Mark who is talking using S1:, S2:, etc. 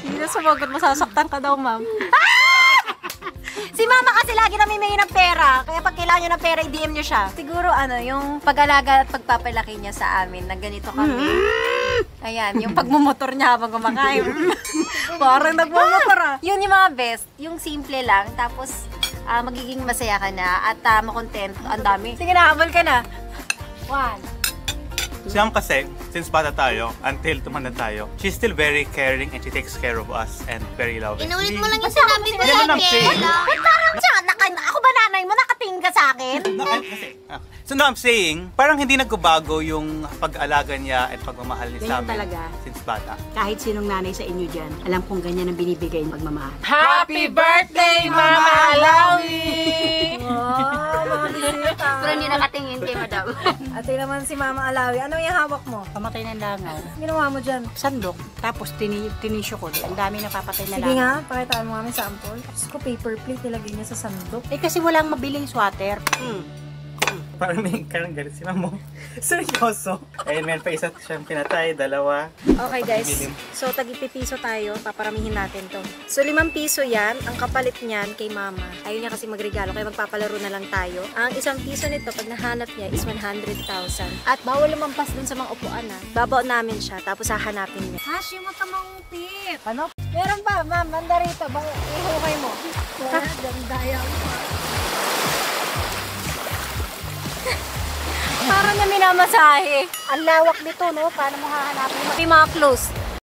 S1: Hindi na sumagot, masasaktan ka daw, ma'am.
S2: Si mama kasi lagi namimigay ng pera. Kaya pag kailangan nyo ng pera, i-DM nyo siya. Siguro yung pag-alaga at pagpapalaki niya sa amin na ganito kami. Ayan, yung pagmumotor niya habang kumakain.
S1: Parang nagmumotor ah.
S2: Yun yung mga best. Yung simple lang. Tapos, magiging masaya ka na at makontento. Ang dami. Sige na, habol ka na. 1.
S3: Siyam kasi, since bata tayo, until tumanda tayo, she's still very caring and she takes care of us and very loving.
S4: Inulit mo lang yung sinabi ko
S3: Yan lang,
S4: lagi.
S3: Shay.
S2: Ba't parang siya? Ako ba nanay mo? Nakatingin ka sa akin?
S3: So now I'm saying, parang hindi nagbabago yung pag-alaga niya at pagmamahal niya sa
S5: Ganyan
S3: amin
S5: talaga.
S3: since bata.
S5: Kahit sinong nanay sa inyo dyan, alam kong ganyan ang binibigay ng pagmamahal.
S1: Happy birthday, Mama Alawi!
S4: Pero hindi nakatingin kay madam.
S2: Ate naman si Mama Alawi. Ano yung hawak mo?
S5: Pamatay ng langaw.
S2: Ginawa mo dyan?
S5: Sandok. Tapos tinisyo ko. Ang dami napapatay na
S2: Sige
S5: langaw.
S2: nga, pakitaan mo kami sample. Tapos ko paper plate nilagay niya sa sandok.
S5: Eh kasi walang mabiling swatter.
S3: Parang may karang galit si Mamo. Seryoso. Ayun, meron pa isa siyang pinatay, dalawa.
S2: Okay guys, so tag-ipipiso tayo, paparamihin natin to. So 5 piso yan, ang kapalit niyan kay mama. Ayaw niya kasi magregalo, kaya magpapalaro na lang tayo. Ang 1 piso nito, pag nahanap niya is 100,000. At bawal lumampas dun sa mga upuan ha. Babaw namin siya, tapos hahanapin niya. Hash, yung matamang tip. Ano? Meron pa, ma'am, manda rito. Ihukay mo. Ganda yan. Para na minamasahe. Ang lawak nito, no? Paano mo hahanapin? Yung mga close.